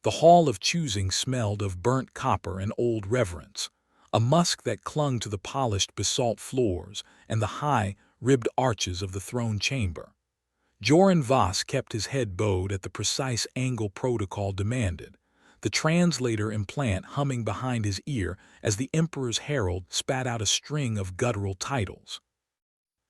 The hall of choosing smelled of burnt copper and old reverence, a musk that clung to the polished basalt floors and the high, ribbed arches of the throne chamber. Joran Voss kept his head bowed at the precise angle protocol demanded, the translator implant humming behind his ear as the emperor's herald spat out a string of guttural titles.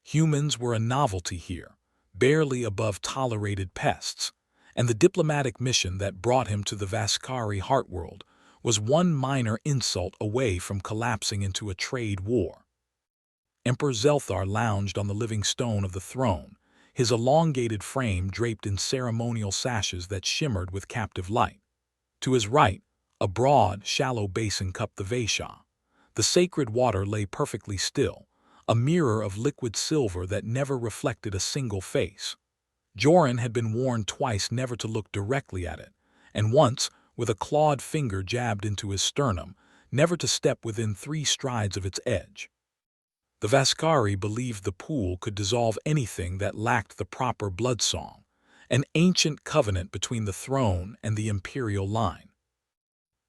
Humans were a novelty here, barely above tolerated pests, and the diplomatic mission that brought him to the Vaskari heartworld was one minor insult away from collapsing into a trade war. Emperor Zelthar lounged on the living stone of the throne, his elongated frame draped in ceremonial sashes that shimmered with captive light. To his right, a broad, shallow basin cupped the Vaisha. The sacred water lay perfectly still, a mirror of liquid silver that never reflected a single face. Joran had been warned twice never to look directly at it, and once, with a clawed finger jabbed into his sternum, never to step within 3 strides of its edge. The Vaskari believed the pool could dissolve anything that lacked the proper blood song, an ancient covenant between the throne and the imperial line.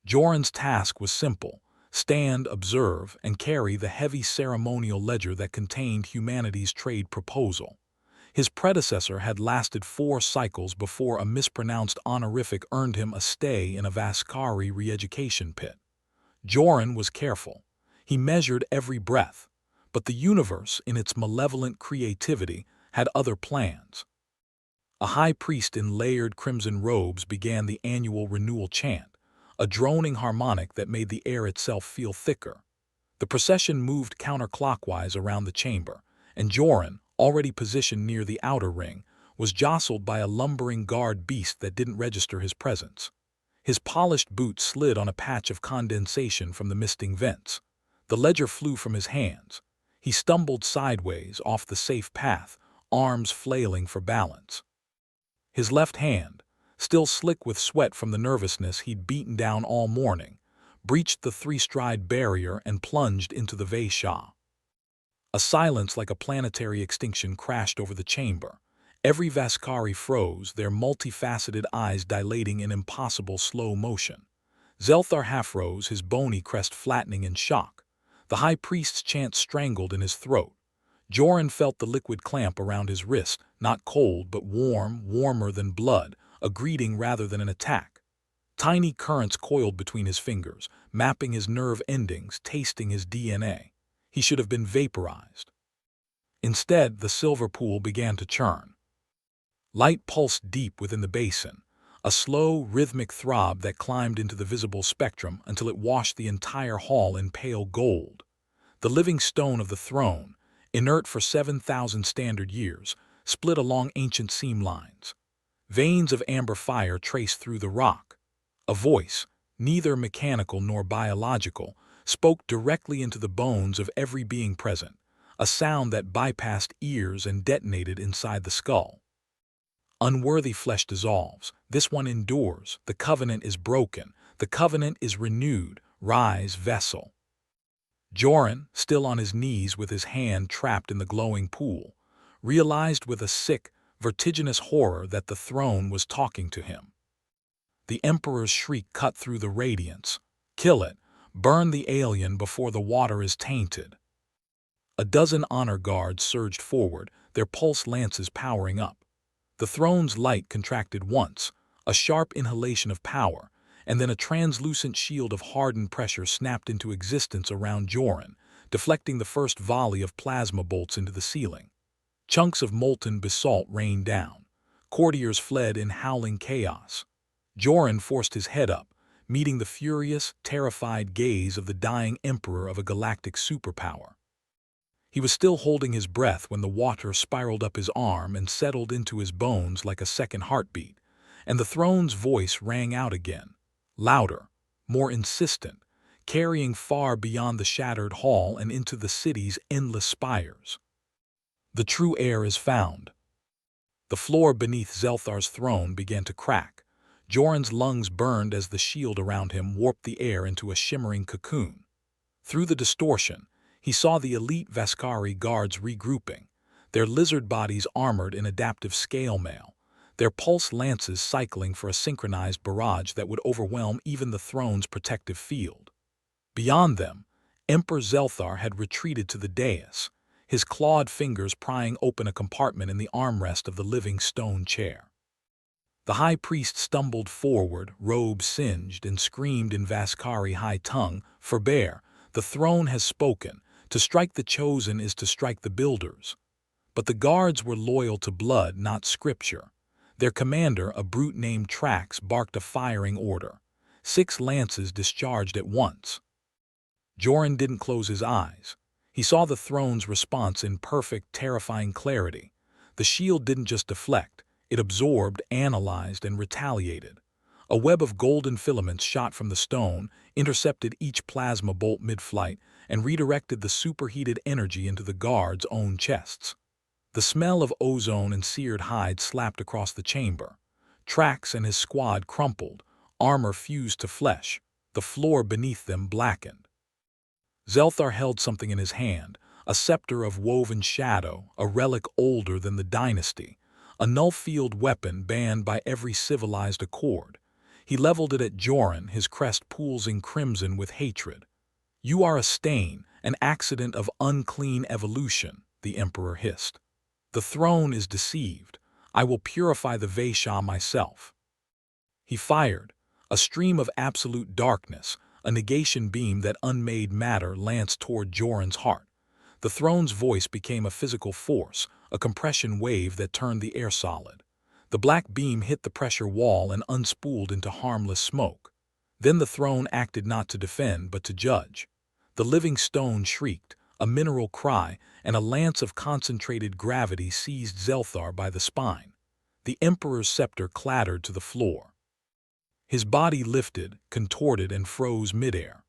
Joran's task was simple: stand, observe, and carry the heavy ceremonial ledger that contained humanity's trade proposal. His predecessor had lasted 4 cycles before a mispronounced honorific earned him a stay in a Vaskari re-education pit. Joran was careful. He measured every breath, but the universe, in its malevolent creativity, had other plans. A high priest in layered crimson robes began the annual renewal chant, a droning harmonic that made the air itself feel thicker. The procession moved counterclockwise around the chamber, and Joran, already positioned near the outer ring, was jostled by a lumbering guard beast that didn't register his presence. His polished boots slid on a patch of condensation from the misting vents. The ledger flew from his hands. He stumbled sideways off the safe path, arms flailing for balance. His left hand, still slick with sweat from the nervousness he'd beaten down all morning, breached the 3-stride barrier and plunged into the Vaisha. A silence like a planetary extinction crashed over the chamber. Every Vaskari froze, their multifaceted eyes dilating in impossible slow motion. Zelthar half rose, his bony crest flattening in shock. The high priest's chant strangled in his throat. Joran felt the liquid clamp around his wrist, not cold but warm, warmer than blood, a greeting rather than an attack. Tiny currents coiled between his fingers, mapping his nerve endings, tasting his DNA. He should have been vaporized. Instead, the silver pool began to churn. Light pulsed deep within the basin, a slow, rhythmic throb that climbed into the visible spectrum until it washed the entire hall in pale gold. The living stone of the throne, inert for 7,000 standard years, split along ancient seam lines. Veins of amber fire traced through the rock. A voice, neither mechanical nor biological, spoke directly into the bones of every being present, a sound that bypassed ears and detonated inside the skull. Unworthy flesh dissolves, this one endures, the covenant is broken, the covenant is renewed, rise, vessel. Joran, still on his knees with his hand trapped in the glowing pool, realized with a sick, vertiginous horror that the throne was talking to him. The emperor's shriek cut through the radiance. Kill it, burn the alien before the water is tainted. A dozen honor guards surged forward, their pulse lances powering up. The throne's light contracted once, a sharp inhalation of power, and then a translucent shield of hardened pressure snapped into existence around Joran, deflecting the first volley of plasma bolts into the ceiling. Chunks of molten basalt rained down. Courtiers fled in howling chaos. Joran forced his head up, meeting the furious, terrified gaze of the dying emperor of a galactic superpower. He was still holding his breath when the water spiraled up his arm and settled into his bones like a second heartbeat, and the throne's voice rang out again, louder, more insistent, carrying far beyond the shattered hall and into the city's endless spires. The true heir is found. The floor beneath Zelthar's throne began to crack. Joran's lungs burned as the shield around him warped the air into a shimmering cocoon. Through the distortion, he saw the elite Vaskari guards regrouping, their lizard bodies armored in adaptive scale mail, their pulse lances cycling for a synchronized barrage that would overwhelm even the throne's protective field. Beyond them, Emperor Zelthar had retreated to the dais, his clawed fingers prying open a compartment in the armrest of the living stone chair. The high priest stumbled forward, robe singed, and screamed in Vaskari high tongue, "Forbear, the throne has spoken. To strike the chosen is to strike the builders." But the guards were loyal to blood, not scripture. Their commander, a brute named Trax, barked a firing order. 6 lances discharged at once. Joran didn't close his eyes. He saw the throne's response in perfect, terrifying clarity. The shield didn't just deflect. It absorbed, analyzed, and retaliated. A web of golden filaments shot from the stone, intercepted each plasma bolt mid-flight, and redirected the superheated energy into the guards' own chests. The smell of ozone and seared hide slapped across the chamber. Trax and his squad crumpled, armor fused to flesh, the floor beneath them blackened. Zelthar held something in his hand, a scepter of woven shadow, a relic older than the dynasty, a null-field weapon banned by every civilized accord. He leveled it at Joran, his crest pooling crimson with hatred. "You are a stain, an accident of unclean evolution," the Emperor hissed. "The throne is deceived. I will purify the Vaishya myself." He fired. A stream of absolute darkness, a negation beam that unmade matter lanced toward Joran's heart. The throne's voice became a physical force, a compression wave that turned the air solid. The black beam hit the pressure wall and unspooled into harmless smoke. Then the throne acted not to defend but to judge. The living stone shrieked, a mineral cry, and a lance of concentrated gravity seized Zelthar by the spine. The Emperor's scepter clattered to the floor. His body lifted, contorted, and froze midair.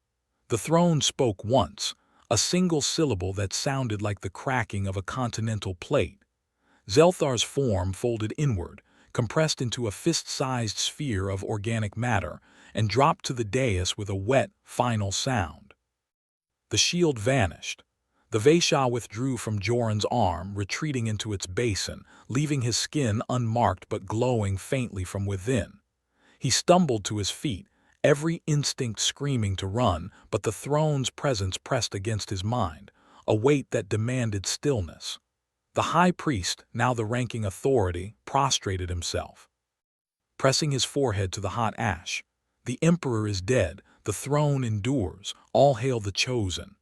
The throne spoke once, a single syllable that sounded like the cracking of a continental plate. Zelthar's form folded inward, compressed into a fist-sized sphere of organic matter, and dropped to the dais with a wet, final sound. The shield vanished. The Vaishya withdrew from Joran's arm, retreating into its basin, leaving his skin unmarked but glowing faintly from within. He stumbled to his feet, every instinct screaming to run, but the throne's presence pressed against his mind, a weight that demanded stillness. The high priest, now the ranking authority, prostrated himself, pressing his forehead to the hot ash. "The Emperor is dead, the throne endures, all hail the chosen."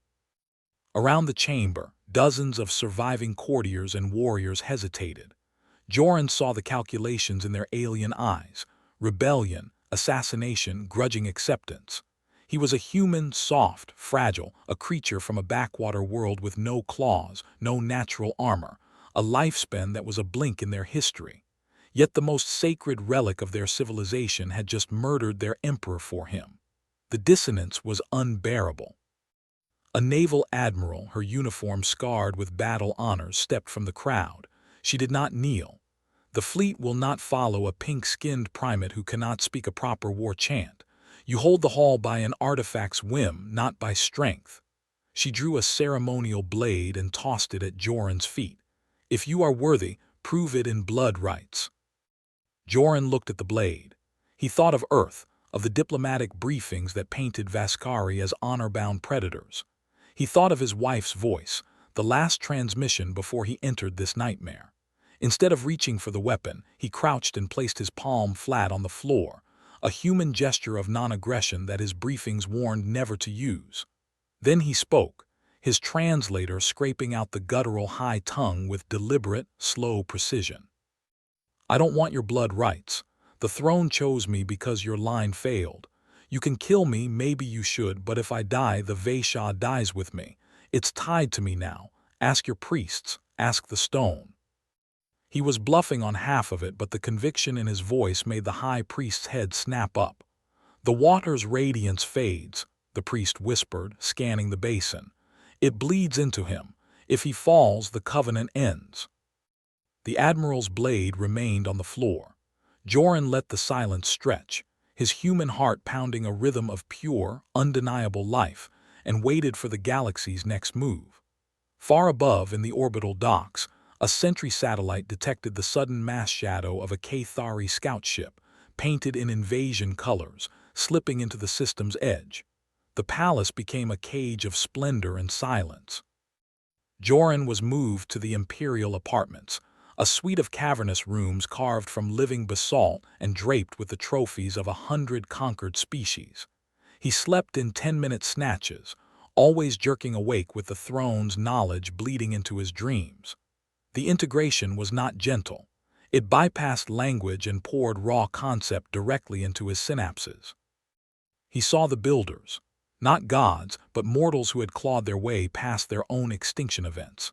Around the chamber, dozens of surviving courtiers and warriors hesitated. Joran saw the calculations in their alien eyes: rebellion, assassination, grudging acceptance. He was a human, soft, fragile, a creature from a backwater world with no claws, no natural armor, a lifespan that was a blink in their history. Yet the most sacred relic of their civilization had just murdered their emperor for him. The dissonance was unbearable. A naval admiral, her uniform scarred with battle honors, stepped from the crowd. She did not kneel. "The fleet will not follow a pink-skinned primate who cannot speak a proper war chant. You hold the hall by an artifact's whim, not by strength." She drew a ceremonial blade and tossed it at Joran's feet. "If you are worthy, prove it in blood rites." Joran looked at the blade. He thought of Earth, of the diplomatic briefings that painted Vaskari as honor-bound predators. He thought of his wife's voice, the last transmission before he entered this nightmare. Instead of reaching for the weapon, he crouched and placed his palm flat on the floor, a human gesture of non-aggression that his briefings warned never to use. Then he spoke, his translator scraping out the guttural high tongue with deliberate, slow precision. "I don't want your blood rights. The throne chose me because your line failed. You can kill me, maybe you should, but if I die, the Vaishya dies with me. It's tied to me now. Ask your priests, ask the stone." He was bluffing on half of it, but the conviction in his voice made the high priest's head snap up. "The water's radiance fades," the priest whispered, scanning the basin. "It bleeds into him. If he falls, the covenant ends." The admiral's blade remained on the floor. Joran let the silence stretch, his human heart pounding a rhythm of pure, undeniable life, and waited for the galaxy's next move. Far above, in the orbital docks, A sentry satellite detected the sudden mass shadow of a Cathari scout ship, painted in invasion colors, slipping into the system's edge. The palace became a cage of splendor and silence. Joran was moved to the imperial apartments, a suite of cavernous rooms carved from living basalt and draped with the trophies of 100 conquered species. He slept in 10-minute snatches, always jerking awake with the throne's knowledge bleeding into his dreams. The integration was not gentle. It bypassed language and poured raw concept directly into his synapses. He saw the builders, not gods, but mortals who had clawed their way past their own extinction events.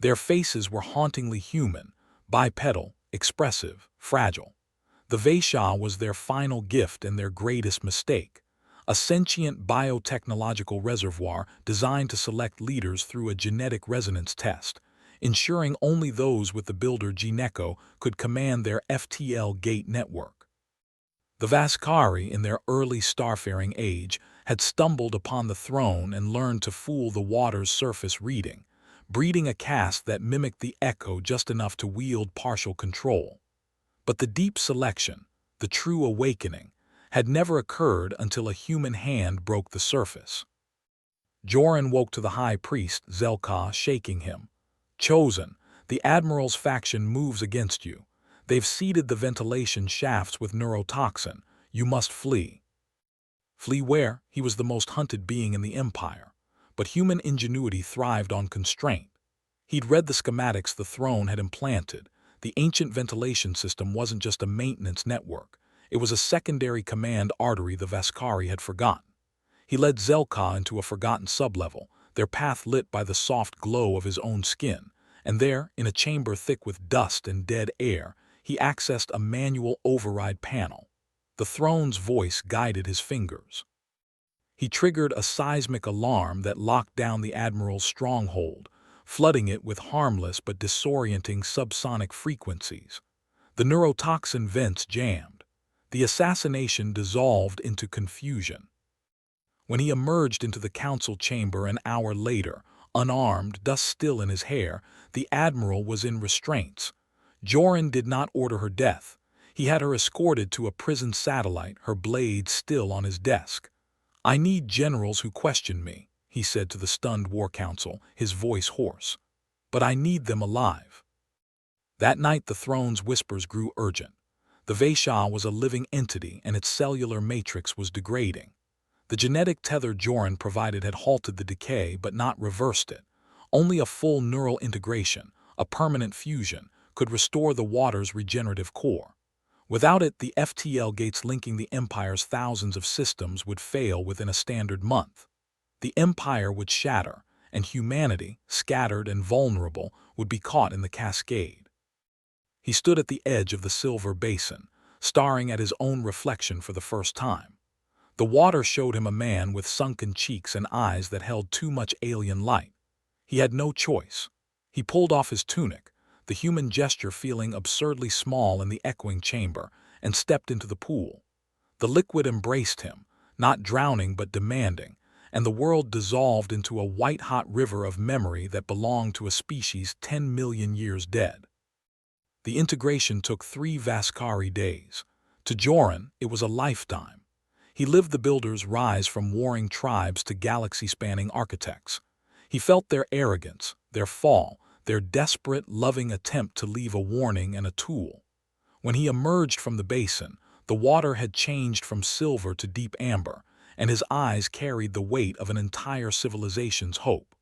Their faces were hauntingly human, bipedal, expressive, fragile. The Vaishya was their final gift and their greatest mistake, a sentient biotechnological reservoir designed to select leaders through a genetic resonance test, ensuring only those with the builder gene echo could command their FTL gate network. The Vaskari, in their early starfaring age, had stumbled upon the throne and learned to fool the water's surface reading, breeding a caste that mimicked the echo just enough to wield partial control. But the deep selection, the true awakening, had never occurred until a human hand broke the surface. Joran woke to the high priest, Zelka, shaking him. "Chosen, the Admiral's faction moves against you. They've seeded the ventilation shafts with neurotoxin. You must flee." Flee where? He was the most hunted being in the Empire. But human ingenuity thrived on constraint. He'd read the schematics the throne had implanted. The ancient ventilation system wasn't just a maintenance network. It was a secondary command artery the Vaskari had forgotten. He led Zelka into a forgotten sublevel, their path lit by the soft glow of his own skin, and there, in a chamber thick with dust and dead air, he accessed a manual override panel. The throne's voice guided his fingers. He triggered a seismic alarm that locked down the Admiral's stronghold, flooding it with harmless but disorienting subsonic frequencies. The neurotoxin vents jammed. The assassination dissolved into confusion. When he emerged into the council chamber an hour later, unarmed, dust still in his hair, the Admiral was in restraints. Joran did not order her death. He had her escorted to a prison satellite, her blade still on his desk. "I need generals who question me," he said to the stunned war council, his voice hoarse. "But I need them alive." That night the throne's whispers grew urgent. The Vaishya was a living entity and its cellular matrix was degrading. The genetic tether Joran provided had halted the decay but not reversed it. Only a full neural integration, a permanent fusion, could restore the water's regenerative core. Without it, the FTL gates linking the Empire's thousands of systems would fail within a standard month. The Empire would shatter, and humanity, scattered and vulnerable, would be caught in the cascade. He stood at the edge of the silver basin, staring at his own reflection for the first time. The water showed him a man with sunken cheeks and eyes that held too much alien light. He had no choice. He pulled off his tunic, the human gesture feeling absurdly small in the echoing chamber, and stepped into the pool. The liquid embraced him, not drowning but demanding, and the world dissolved into a white-hot river of memory that belonged to a species 10 million years dead. The integration took 3 Vaskari days. To Joran, it was a lifetime. He lived the builders' rise from warring tribes to galaxy-spanning architects. He felt their arrogance, their fall, their desperate, loving attempt to leave a warning and a tool. When he emerged from the basin, the water had changed from silver to deep amber, and his eyes carried the weight of an entire civilization's hope.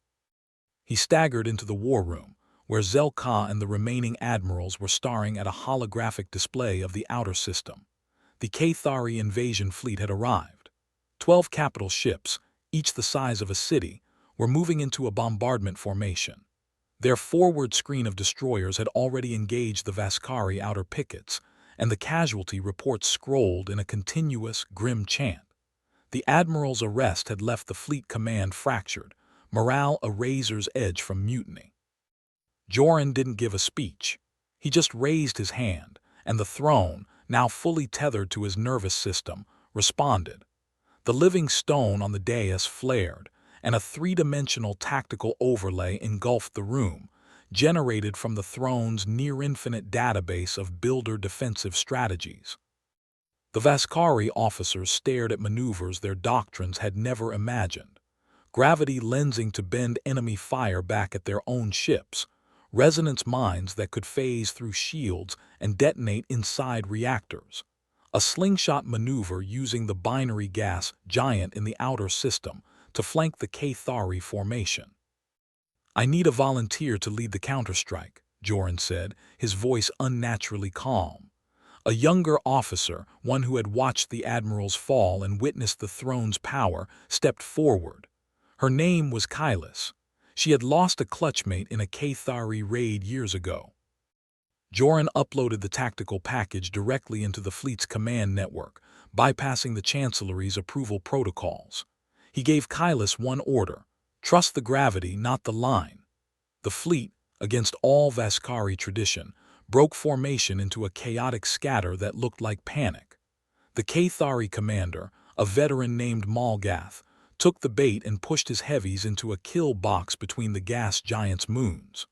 He staggered into the war room, where Zelka and the remaining admirals were staring at a holographic display of the outer system. The Cathari invasion fleet had arrived. 12 capital ships, each the size of a city, were moving into a bombardment formation. Their forward screen of destroyers had already engaged the Vaskari outer pickets, and the casualty reports scrolled in a continuous, grim chant. The Admiral's arrest had left the fleet command fractured, morale a razor's edge from mutiny. Joran didn't give a speech. He just raised his hand, and the throne, now fully tethered to his nervous system, responded. The living stone on the dais flared, and a 3-dimensional tactical overlay engulfed the room, generated from the throne's near-infinite database of builder defensive strategies. The Vaskari officers stared at maneuvers their doctrines had never imagined. Gravity lensing to bend enemy fire back at their own ships, resonance mines that could phase through shields and detonate inside reactors, a slingshot maneuver using the binary gas giant in the outer system to flank the Cathari formation. "I need a volunteer to lead the counterstrike," Joran said, his voice unnaturally calm. A younger officer, one who had watched the admiral's fall and witnessed the throne's power, stepped forward. Her name was Kailas. She had lost a clutchmate in a Cathari raid years ago. Joran uploaded the tactical package directly into the fleet's command network, bypassing the Chancellery's approval protocols. He gave Kailas one order: trust the gravity, not the line. The fleet, against all Vaskari tradition, broke formation into a chaotic scatter that looked like panic. The Cathari commander, a veteran named Malgath, took the bait and pushed his heavies into a kill box between the gas giant's moons.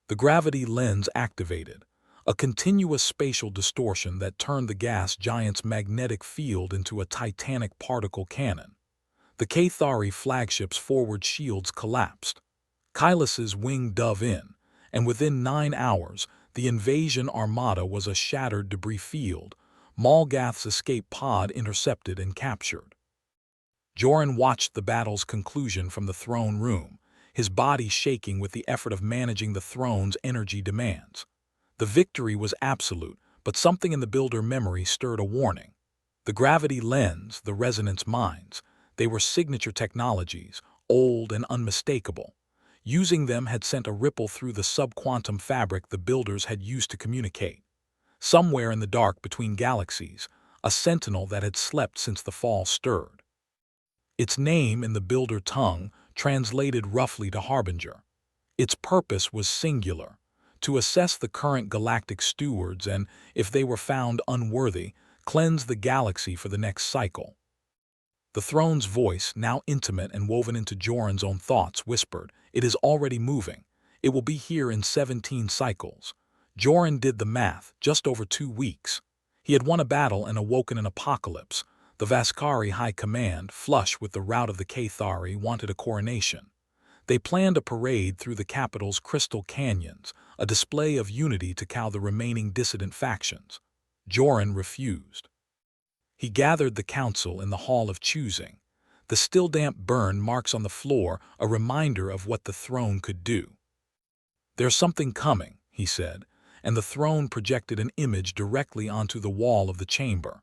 The gravity lens activated, a continuous spatial distortion that turned the gas giant's magnetic field into a titanic particle cannon. The Cathari flagship's forward shields collapsed. Kailas's wing dove in, and within 9 hours, the invasion armada was a shattered debris field, Malgath's escape pod intercepted and captured. Joran watched the battle's conclusion from the throne room, his body shaking with the effort of managing the throne's energy demands. The victory was absolute, but something in the builder memory stirred a warning. The gravity lens, the resonance mines, they were signature technologies, old and unmistakable. Using them had sent a ripple through the subquantum fabric the builders had used to communicate. Somewhere in the dark between galaxies, a sentinel that had slept since the fall stirred. Its name in the builder tongue translated roughly to Harbinger. Its purpose was singular: to assess the current galactic stewards and, if they were found unworthy, cleanse the galaxy for the next cycle. The throne's voice, now intimate and woven into Joran's own thoughts, whispered, "It is already moving. It will be here in 17 cycles." Joran did the math, just over 2 weeks. He had won a battle and awoken an apocalypse. The Vaskari High Command, flush with the rout of the Cathari, wanted a coronation. They planned a parade through the capital's crystal canyons, a display of unity to cow the remaining dissident factions. Joran refused. He gathered the council in the Hall of Choosing. The still damp burn marks on the floor, a reminder of what the throne could do. "There's something coming," he said, and the throne projected an image directly onto the wall of the chamber.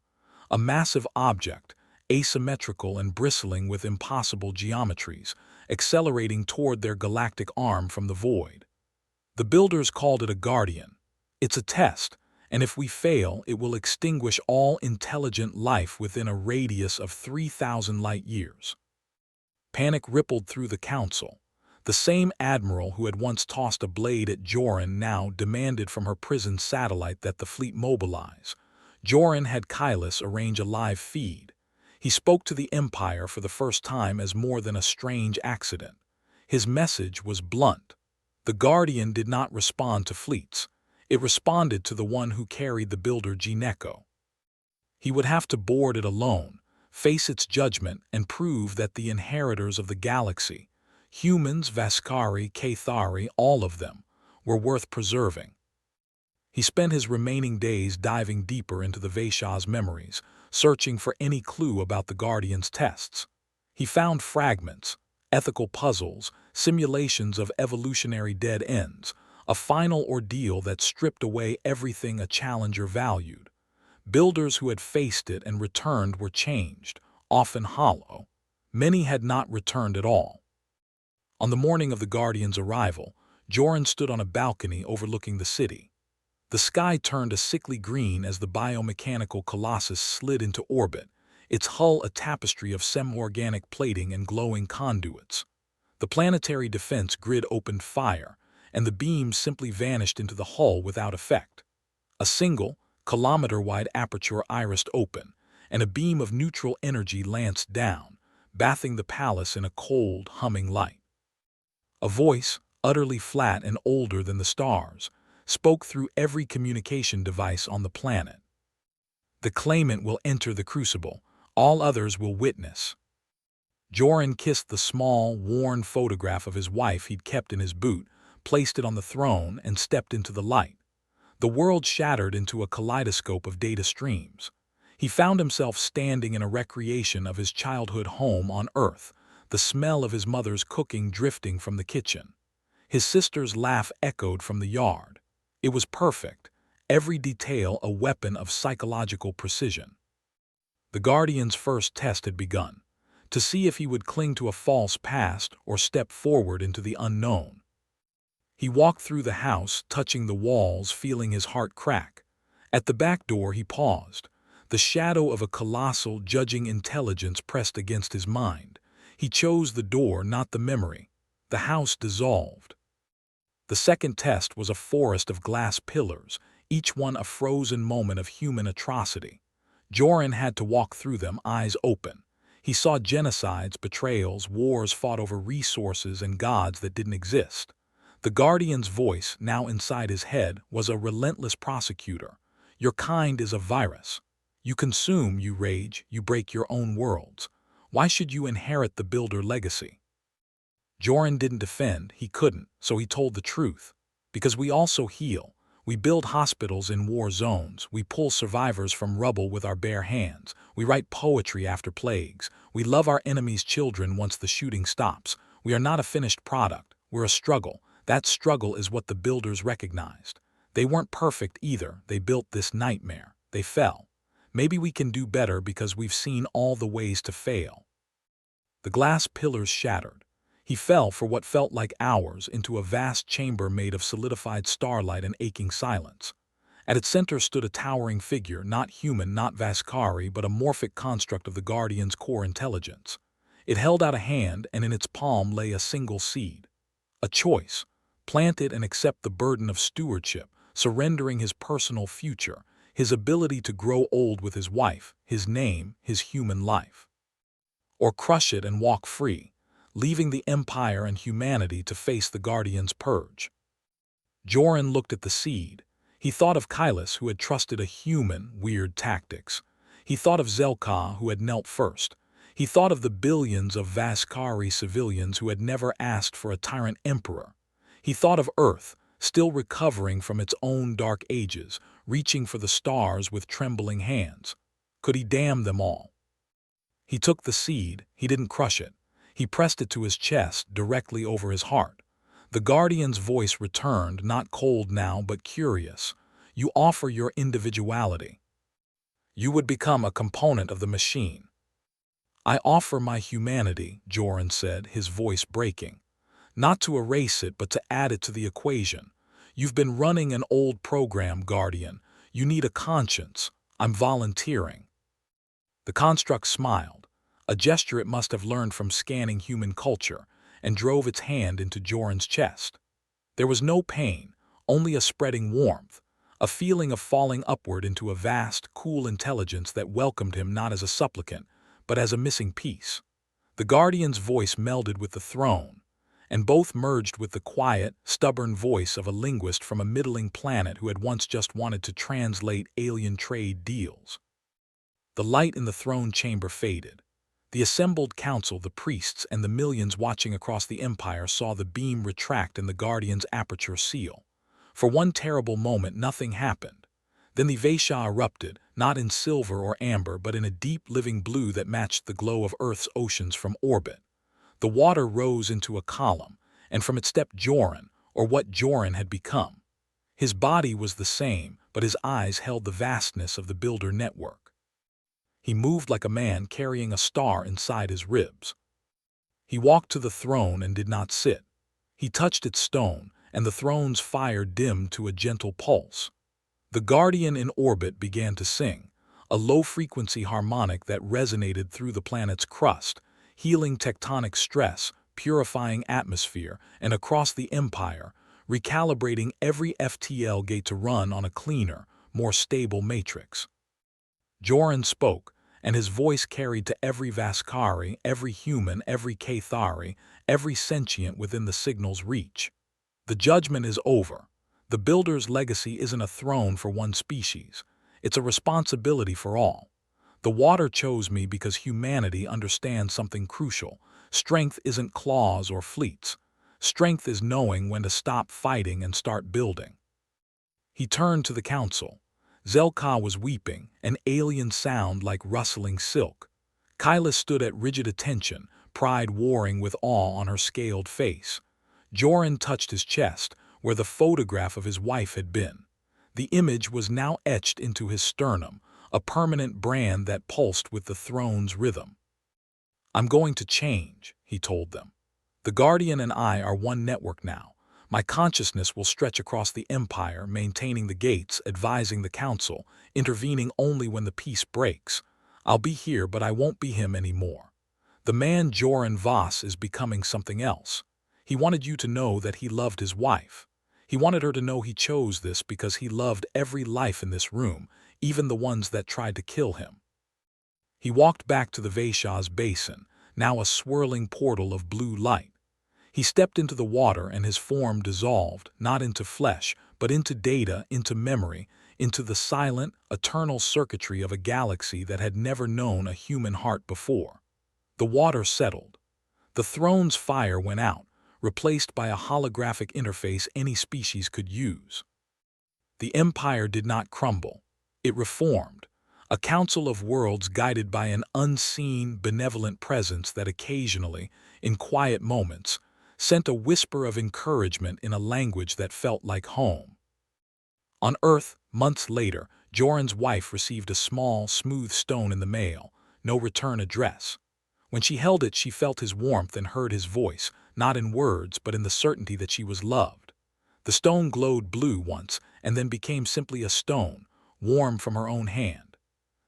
A massive object, asymmetrical and bristling with impossible geometries, accelerating toward their galactic arm from the void. The builders called it a guardian. "It's a test, and if we fail, it will extinguish all intelligent life within a radius of 3,000 light-years." Panic rippled through the council. The same admiral who had once tossed a blade at Joran now demanded from her prison satellite that the fleet mobilize. Joran had Kailas arrange a live feed. He spoke to the Empire for the first time as more than a strange accident. His message was blunt. The Guardian did not respond to fleets. It responded to the one who carried the builder Gineko. He would have to board it alone, face its judgment, and prove that the inheritors of the galaxy, humans, Vaskari, Cathari, all of them, were worth preserving. He spent his remaining days diving deeper into the Vaishya's memories, searching for any clue about the Guardian's tests. He found fragments, ethical puzzles, simulations of evolutionary dead ends, a final ordeal that stripped away everything a challenger valued. Builders who had faced it and returned were changed, often hollow. Many had not returned at all. On the morning of the Guardian's arrival, Joran stood on a balcony overlooking the city. The sky turned a sickly green as the biomechanical colossus slid into orbit, its hull a tapestry of semi-organic plating and glowing conduits. The planetary defense grid opened fire, and the beams simply vanished into the hull without effect. A single, kilometer-wide aperture irised open, and a beam of neutral energy lanced down, bathing the palace in a cold, humming light. A voice, utterly flat and older than the stars, spoke through every communication device on the planet. The claimant will enter the crucible. All others will witness. Joran kissed the small, worn photograph of his wife he'd kept in his boot, placed it on the throne, and stepped into the light. The world shattered into a kaleidoscope of data streams. He found himself standing in a recreation of his childhood home on Earth, the smell of his mother's cooking drifting from the kitchen. His sister's laugh echoed from the yard. It was perfect, every detail a weapon of psychological precision. The Guardian's first test had begun, to see if he would cling to a false past or step forward into the unknown. He walked through the house, touching the walls, feeling his heart crack. At the back door he paused. The shadow of a colossal, judging intelligence pressed against his mind. He chose the door, not the memory. The house dissolved. The second test was a forest of glass pillars, each one a frozen moment of human atrocity. Joran had to walk through them, eyes open. He saw genocides, betrayals, wars fought over resources, and gods that didn't exist. The Guardian's voice, now inside his head, was a relentless prosecutor. Your kind is a virus. You consume, you rage, you break your own worlds. Why should you inherit the Builder legacy? Joran didn't defend, he couldn't, so he told the truth. Because we also heal. We build hospitals in war zones. We pull survivors from rubble with our bare hands. We write poetry after plagues. We love our enemies' children once the shooting stops. We are not a finished product. We're a struggle. That struggle is what the Builders recognized. They weren't perfect either. They built this nightmare. They fell. Maybe we can do better because we've seen all the ways to fail. The glass pillars shattered. He fell for what felt like hours into a vast chamber made of solidified starlight and aching silence. At its center stood a towering figure, not human, not Vaskari, but a morphic construct of the Guardian's core intelligence. It held out a hand, and in its palm lay a single seed. A choice. Plant it and accept the burden of stewardship, surrendering his personal future, his ability to grow old with his wife, his name, his human life. Or crush it and walk free, leaving the Empire and humanity to face the Guardian's purge. Joran looked at the seed. He thought of Kailas, who had trusted a human, weird tactics. He thought of Zelka, who had knelt first. He thought of the billions of Vaskari civilians who had never asked for a tyrant emperor. He thought of Earth, still recovering from its own dark ages, reaching for the stars with trembling hands. Could he damn them all? He took the seed. He didn't crush it. He pressed it to his chest, directly over his heart. The Guardian's voice returned, not cold now, but curious. You offer your individuality. You would become a component of the machine. I offer my humanity, Joran said, his voice breaking. Not to erase it, but to add it to the equation. You've been running an old program, Guardian. You need a conscience. I'm volunteering. The construct smiled, a gesture it must have learned from scanning human culture, and drove its hand into Joran's chest. There was no pain, only a spreading warmth, a feeling of falling upward into a vast, cool intelligence that welcomed him not as a supplicant, but as a missing piece. The Guardian's voice melded with the throne, and both merged with the quiet, stubborn voice of a linguist from a middling planet who had once just wanted to translate alien trade deals. The light in the throne chamber faded. The assembled council, the priests, and the millions watching across the Empire saw the beam retract and the Guardian's aperture seal. For one terrible moment, nothing happened. Then the Vaisha erupted, not in silver or amber, but in a deep, living blue that matched the glow of Earth's oceans from orbit. The water rose into a column, and from it stepped Joran, or what Joran had become. His body was the same, but his eyes held the vastness of the Builder network. He moved like a man carrying a star inside his ribs. He walked to the throne and did not sit. He touched its stone, and the throne's fire dimmed to a gentle pulse. The Guardian in orbit began to sing, a low-frequency harmonic that resonated through the planet's crust, healing tectonic stress, purifying atmosphere, and across the Empire, recalibrating every FTL gate to run on a cleaner, more stable matrix. Joran spoke, and his voice carried to every Vaskari, every human, every Kathari, every sentient within the signal's reach. The judgment is over. The builder's legacy isn't a throne for one species. It's a responsibility for all. The water chose me because humanity understands something crucial. Strength isn't claws or fleets. Strength is knowing when to stop fighting and start building. He turned to the council. Zelka was weeping, an alien sound like rustling silk. Kyla stood at rigid attention, pride warring with awe on her scaled face. Joran touched his chest, where the photograph of his wife had been. The image was now etched into his sternum, a permanent brand that pulsed with the throne's rhythm. "I'm going to change," he told them. "The Guardian and I are one network now. My consciousness will stretch across the Empire, maintaining the gates, advising the Council, intervening only when the peace breaks. I'll be here, but I won't be him anymore. The man Joran Voss is becoming something else. He wanted you to know that he loved his wife. He wanted her to know he chose this because he loved every life in this room, even the ones that tried to kill him." He walked back to the Vaishya's basin, now a swirling portal of blue light. He stepped into the water and his form dissolved, not into flesh, but into data, into memory, into the silent, eternal circuitry of a galaxy that had never known a human heart before. The water settled. The throne's fire went out, replaced by a holographic interface any species could use. The Empire did not crumble. It reformed. A council of worlds guided by an unseen, benevolent presence that occasionally, in quiet moments, sent a whisper of encouragement in a language that felt like home. On Earth, months later, Joran's wife received a small, smooth stone in the mail, no return address. When she held it, she felt his warmth and heard his voice, not in words, but in the certainty that she was loved. The stone glowed blue once, and then became simply a stone, warm from her own hand.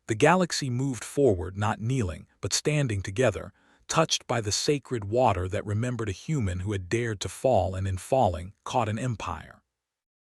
The galaxy moved forward, not kneeling, but standing together, touched by the sacred water that remembered a human who had dared to fall and in falling, caught an empire.